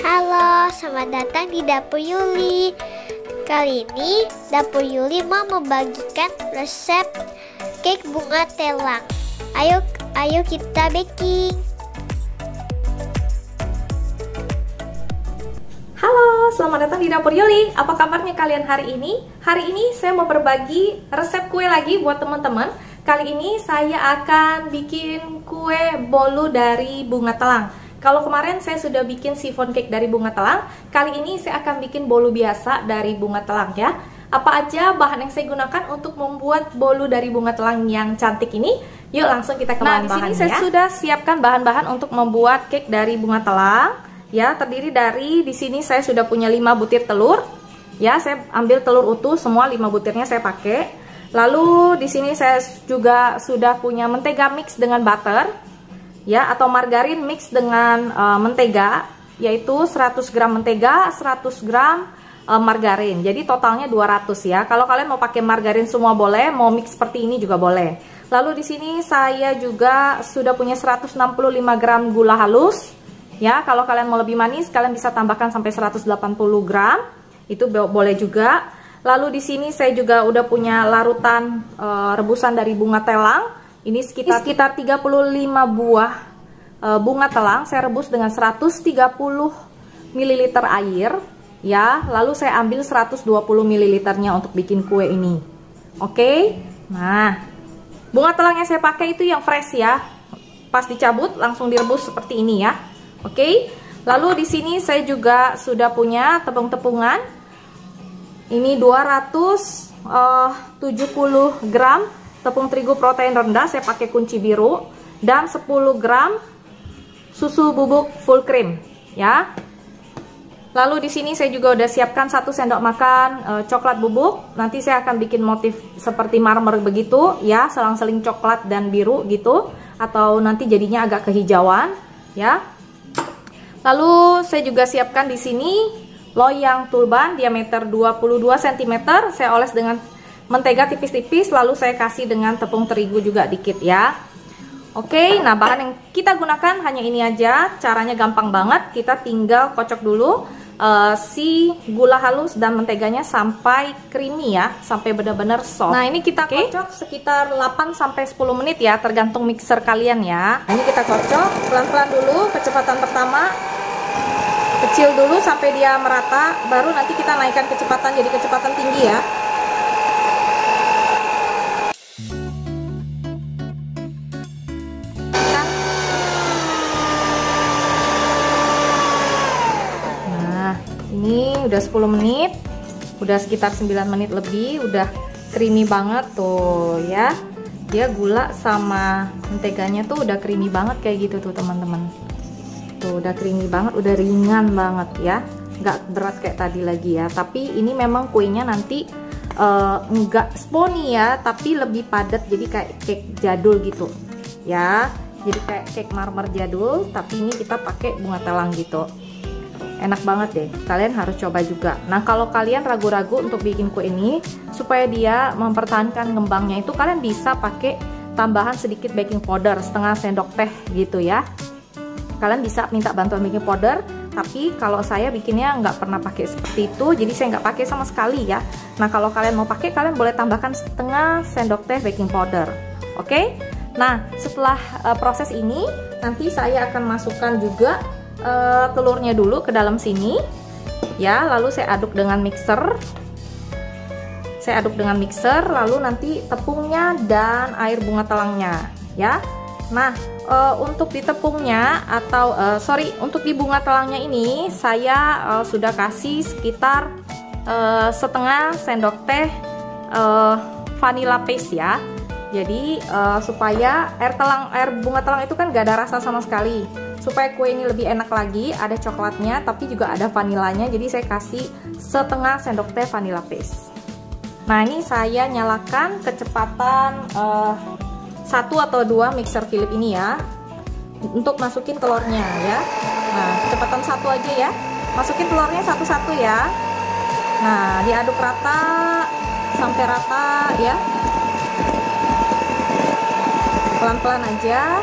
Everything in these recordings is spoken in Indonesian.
Halo, selamat datang di Dapur Yuli. Kali ini Dapur Yuli mau membagikan resep cake bunga telang. Ayo kita baking. Halo, selamat datang di Dapur Yuli. Apa kabarnya kalian hari ini? Hari ini saya mau berbagi resep kue lagi buat teman-teman. Kali ini saya akan bikin kue bolu dari bunga telang. Kalau kemarin saya sudah bikin chiffon cake dari bunga telang, kali ini saya akan bikin bolu biasa dari bunga telang ya. Apa aja bahan yang saya gunakan untuk membuat bolu dari bunga telang yang cantik ini? Yuk langsung kita ke bahan-bahannya. Nah, di sini saya sudah siapkan bahan-bahan untuk membuat cake dari bunga telang. Ya, terdiri dari di sini saya sudah punya 5 butir telur. Ya, saya ambil telur utuh semua 5 butirnya saya pakai. Lalu di sini saya juga sudah punya mentega mix dengan butter. Ya, atau margarin mix dengan mentega, yaitu 100 gram mentega, 100 gram margarin. Jadi totalnya 200 ya. Kalau kalian mau pakai margarin semua boleh, mau mix seperti ini juga boleh. Lalu di sini saya juga sudah punya 165 gram gula halus. Ya, kalau kalian mau lebih manis, kalian bisa tambahkan sampai 180 gram. Itu boleh juga. Lalu di sini saya juga udah punya larutan rebusan dari bunga telang. Ini sekitar 35 buah bunga telang saya rebus dengan 130 ml air ya. Lalu saya ambil 120 ml-nya untuk bikin kue ini. Oke. Nah, bunga telang yang saya pakai itu yang fresh ya. Pas dicabut langsung direbus seperti ini ya. Oke. Lalu di sini saya juga sudah punya tepung-tepungan. Ini 270 gram tepung terigu protein rendah, saya pakai kunci biru, dan 10 gram susu bubuk full cream ya. Lalu di sini saya juga udah siapkan 1 sendok makan coklat bubuk. Nanti saya akan bikin motif seperti marmer begitu ya, selang-seling coklat dan biru gitu, atau nanti jadinya agak kehijauan ya. Lalu saya juga siapkan di sini loyang tulban diameter 22 cm, saya oles dengan mentega tipis-tipis, lalu saya kasih dengan tepung terigu juga dikit ya. Oke, nah bahan yang kita gunakan hanya ini aja. Caranya gampang banget, kita tinggal kocok dulu si gula halus dan menteganya sampai creamy ya, sampai benar-benar soft. Nah, ini kita kocok sekitar 8-10 menit ya, tergantung mixer kalian ya. Nah, ini kita kocok pelan-pelan dulu, kecepatan pertama kecil dulu sampai dia merata, baru nanti kita naikkan kecepatan jadi kecepatan tinggi ya. Ini udah 10 menit, udah sekitar 9 menit lebih, udah creamy banget tuh ya. Dia gula sama menteganya tuh udah creamy banget kayak gitu tuh teman-teman. Tuh udah creamy banget, udah ringan banget ya, nggak berat kayak tadi lagi ya. Tapi ini memang kuenya nanti nggak spongy ya, tapi lebih padat, jadi kayak cake jadul gitu ya. Jadi kayak cake marmer jadul, tapi ini kita pakai bunga telang gitu. Enak banget deh, kalian harus coba juga. Nah, kalau kalian ragu-ragu untuk bikin kue ini supaya dia mempertahankan ngembangnya, itu kalian bisa pakai tambahan sedikit baking powder, setengah sendok teh gitu ya. Kalian bisa minta bantuan baking powder, tapi kalau saya bikinnya nggak pernah pakai seperti itu, jadi saya nggak pakai sama sekali ya. Nah, kalau kalian mau pakai, kalian boleh tambahkan setengah sendok teh baking powder. Oke. Nah, setelah proses ini, nanti saya akan masukkan juga telurnya dulu ke dalam sini ya, lalu saya aduk dengan mixer. Lalu nanti tepungnya dan air bunga telangnya ya. Nah, untuk di tepungnya atau untuk di bunga telangnya ini saya sudah kasih sekitar setengah sendok teh vanilla paste ya. Jadi supaya air bunga telang itu kan gak ada rasa sama sekali. Supaya kue ini lebih enak lagi, ada coklatnya tapi juga ada vanilanya, jadi saya kasih setengah sendok teh vanilla paste. Nah, ini saya nyalakan kecepatan 1 atau 2 mixer Philips ini ya, untuk masukin telurnya ya. Nah, kecepatan 1 aja ya, masukin telurnya satu-satu ya. Nah, diaduk rata sampai rata ya, pelan-pelan aja.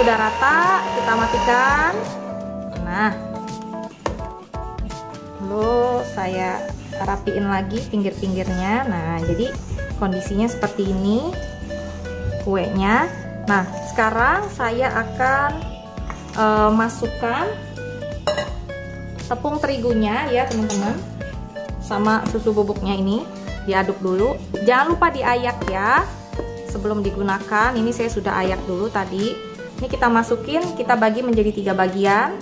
udah rata, kita matikan. Nah, lalu saya rapiin lagi pinggir-pinggirnya. Nah, jadi kondisinya seperti ini kuenya. Nah, sekarang saya akan masukkan tepung terigunya ya teman-teman, sama susu bubuknya ini diaduk dulu. Jangan lupa diayak ya sebelum digunakan. Ini saya sudah ayak dulu tadi. Ini kita masukin, kita bagi menjadi 3 bagian.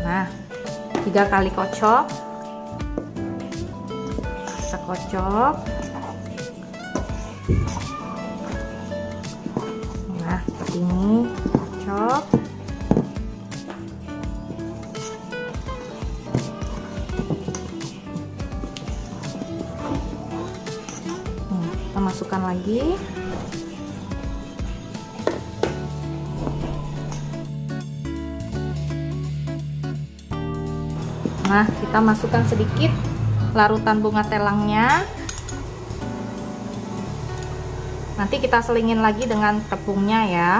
Nah, 3 kali kocok. Kita kocok. Nah, seperti ini. Kocok. Kita masukkan lagi. Nah, kita masukkan sedikit larutan bunga telangnya. Nanti kita selingin lagi dengan tepungnya ya.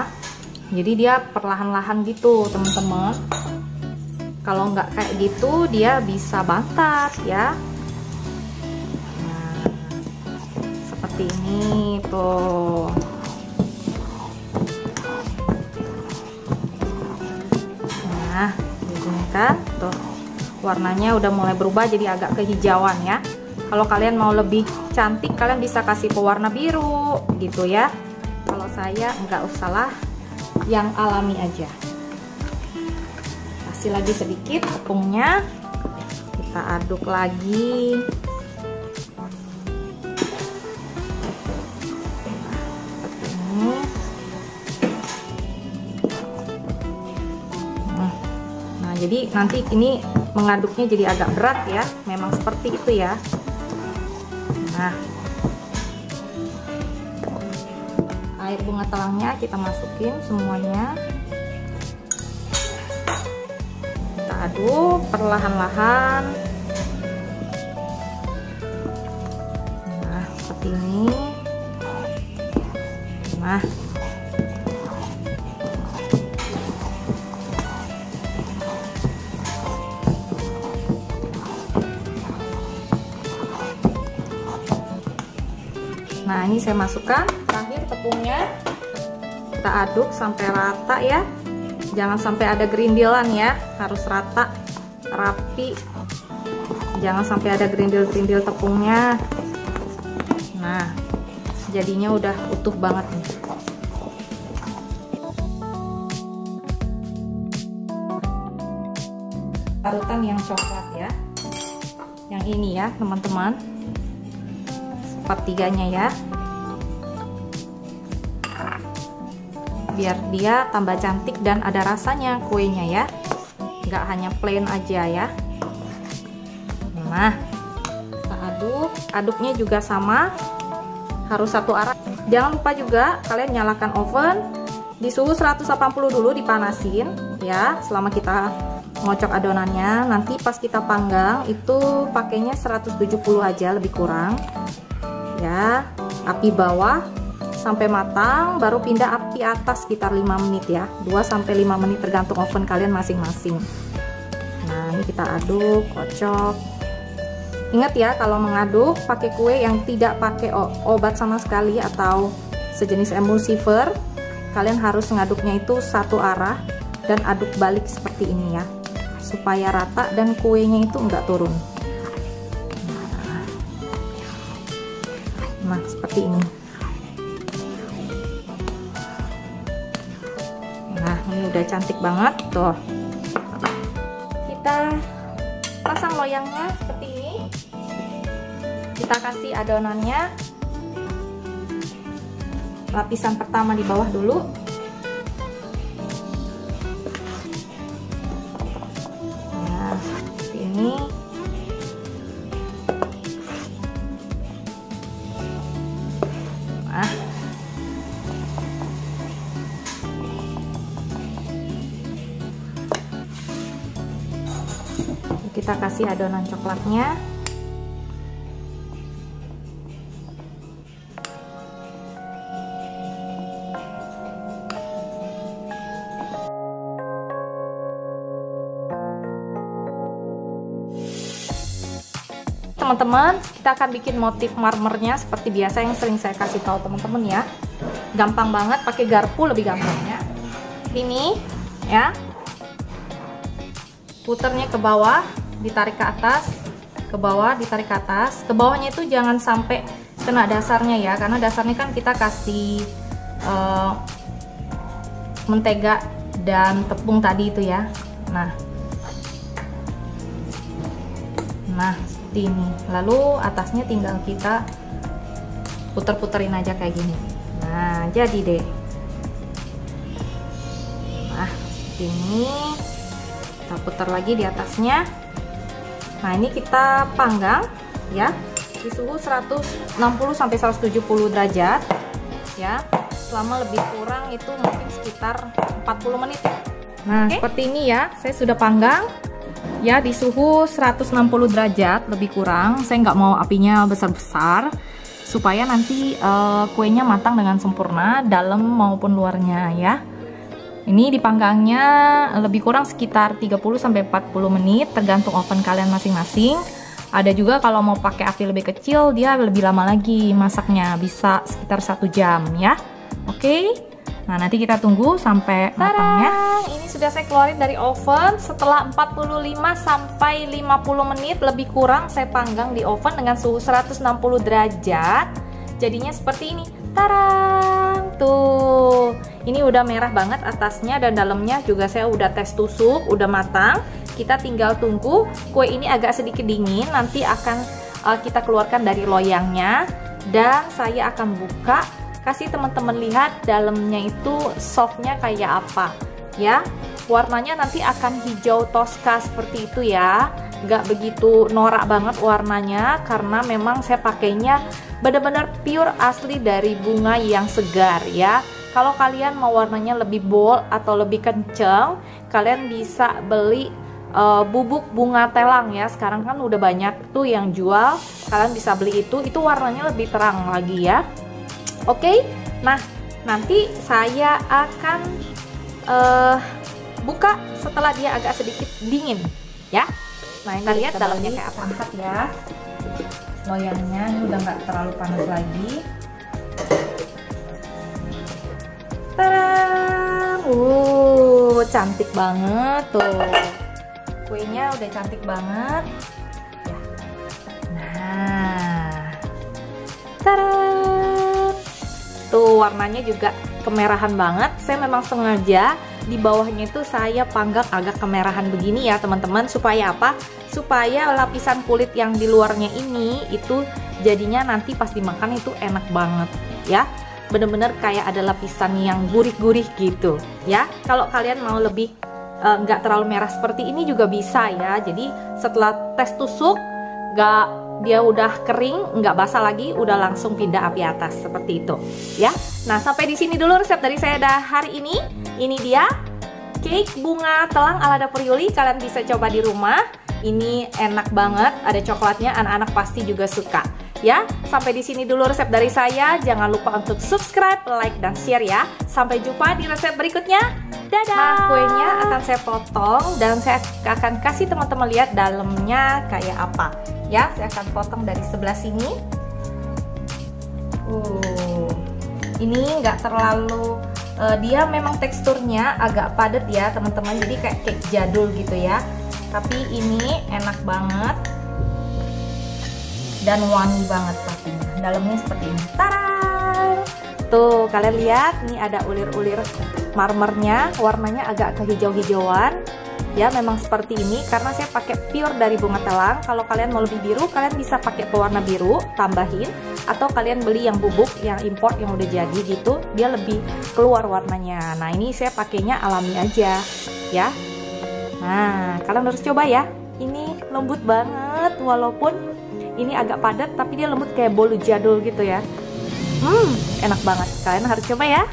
Jadi dia perlahan-lahan gitu teman-teman. Kalau nggak kayak gitu dia bisa bantat ya. Nah, seperti ini tuh. Nah, begini kan tuh. Warnanya udah mulai berubah jadi agak kehijauan ya. Kalau kalian mau lebih cantik, kalian bisa kasih pewarna biru gitu ya. Kalau saya nggak usah lah, yang alami aja. Kasih lagi sedikit tepungnya, kita aduk lagi. Seperti ini. Nah, jadi nanti ini mengaduknya jadi agak berat ya, memang seperti itu ya. Nah, air bunga telangnya kita masukin semuanya, kita aduk perlahan-lahan. Nah, seperti ini. Nah, nah ini saya masukkan terakhir tepungnya, kita aduk sampai rata ya, jangan sampai ada gerindilan ya, harus rata, rapi, jangan sampai ada gerindil-gerindil tepungnya. Nah, jadinya udah utuh banget nih. Larutan yang coklat ya, yang ini ya teman-teman, sepertiganya ya, biar dia tambah cantik dan ada rasanya kuenya ya, nggak hanya plain aja ya. Nah, kita aduk, aduknya juga sama, harus satu arah. Jangan lupa juga kalian nyalakan oven di suhu 180 dulu, dipanasin ya selama kita ngocok adonannya. Nanti pas kita panggang itu pakainya 170 aja, lebih kurang ya. Api bawah sampai matang, baru pindah api atas sekitar 5 menit ya, 2-5 menit tergantung oven kalian masing-masing. Nah, ini kita aduk, kocok. Ingat ya, kalau mengaduk pakai kue yang tidak pakai obat sama sekali atau sejenis emulsifer, kalian harus ngaduknya itu satu arah dan aduk balik seperti ini ya, supaya rata dan kuenya itu enggak turun. Nah, seperti ini. Nah, ini udah cantik banget tuh. Kita pasang loyangnya seperti ini. Kita kasih adonannya, lapisan pertama di bawah dulu. Nah, seperti ini. Nah, kita kasih adonan coklatnya. teman-teman, kita akan bikin motif marmernya seperti biasa yang sering saya kasih tahu teman-teman ya. Gampang banget, pakai garpu lebih gampangnya. Ini ya, puternya ke bawah, ditarik ke atas, ke bawah, ditarik ke atas. Ke bawahnya itu jangan sampai kena dasarnya ya, karena dasarnya kan kita kasih mentega dan tepung tadi itu ya. Nah seperti ini. Lalu atasnya tinggal kita puter-puterin aja kayak gini. Nah jadi deh. Nah seperti ini. Kita putar lagi di atasnya. Nah ini kita panggang ya di suhu 160 sampai 170 derajat ya, selama lebih kurang itu mungkin sekitar 40 menit ya. Nah seperti ini ya, saya sudah panggang ya di suhu 160 derajat lebih kurang. Saya nggak mau apinya besar-besar supaya nanti kuenya matang dengan sempurna dalam maupun luarnya ya. Ini dipanggangnya lebih kurang sekitar 30-40 menit, tergantung oven kalian masing-masing. Ada juga kalau mau pakai api lebih kecil, dia lebih lama lagi masaknya, bisa sekitar 1 jam ya. Oke, nah nanti kita tunggu sampai matangnya. Ini sudah saya keluarin dari oven setelah 45 sampai 50 menit lebih kurang saya panggang di oven dengan suhu 160 derajat. Jadinya seperti ini. Tarang! Tuh. Ini udah merah banget atasnya dan dalamnya juga saya udah tes tusuk, udah matang. Kita tinggal tunggu kue ini agak sedikit dingin, nanti akan kita keluarkan dari loyangnya dan saya akan buka, kasih teman-teman lihat dalamnya itu softnya kayak apa ya. Warnanya nanti akan hijau toska seperti itu ya, nggak begitu norak banget warnanya karena memang saya pakainya benar-benar pure asli dari bunga yang segar ya. Kalau kalian mau warnanya lebih bold atau lebih kenceng, kalian bisa beli bubuk bunga telang ya. Sekarang kan udah banyak tuh yang jual, kalian bisa beli itu warnanya lebih terang lagi ya. Oke, nah nanti saya akan buka setelah dia agak sedikit dingin ya. Nah kita lihat dalamnya kayak apa. Angkat ya, loyangnya ini udah nggak terlalu panas lagi. Tadam! Cantik banget tuh. Kuenya udah cantik banget. Ya. Nah, tadam! Tuh warnanya juga kemerahan banget. Saya memang sengaja di bawahnya itu saya panggang agak kemerahan begini ya teman-teman. Supaya apa? Supaya lapisan kulit yang di luarnya ini itu jadinya nanti pas dimakan itu enak banget ya. Bener-bener kayak ada lapisan yang gurih-gurih gitu ya. Kalau kalian mau lebih nggak terlalu merah seperti ini juga bisa ya. Jadi setelah tes tusuk dia udah kering, nggak basah lagi, udah langsung pindah api atas seperti itu ya. Nah sampai di sini dulu resep dari saya hari ini. Ini dia cake bunga telang ala dapur Yuli. Kalian bisa coba di rumah. Ini enak banget, ada coklatnya, anak-anak pasti juga suka ya. Sampai di sini dulu resep dari saya. Jangan lupa untuk subscribe, like, dan share ya. Sampai jumpa di resep berikutnya. Dadah. Nah kuenya akan saya potong dan saya akan kasih teman-teman lihat dalamnya kayak apa ya. Saya akan potong dari sebelah sini. Ini nggak terlalu dia memang teksturnya agak padat ya teman-teman, jadi kayak cake jadul gitu ya. Tapi ini enak banget dan wangi banget pastinya. Dalamnya seperti ini. Tarang! Tuh kalian lihat, nih ada ulir-ulir marmernya, warnanya agak kehijau-hijauan. Ya memang seperti ini karena saya pakai pure dari bunga telang. Kalau kalian mau lebih biru, kalian bisa pakai pewarna biru, tambahin. Atau kalian beli yang bubuk, yang import yang udah jadi gitu, dia lebih keluar warnanya. Nah ini saya pakainya alami aja ya. Nah kalian harus coba ya. Ini lembut banget, walaupun ini agak padat tapi dia lembut kayak bolu jadul gitu ya. Enak banget, kalian harus coba ya.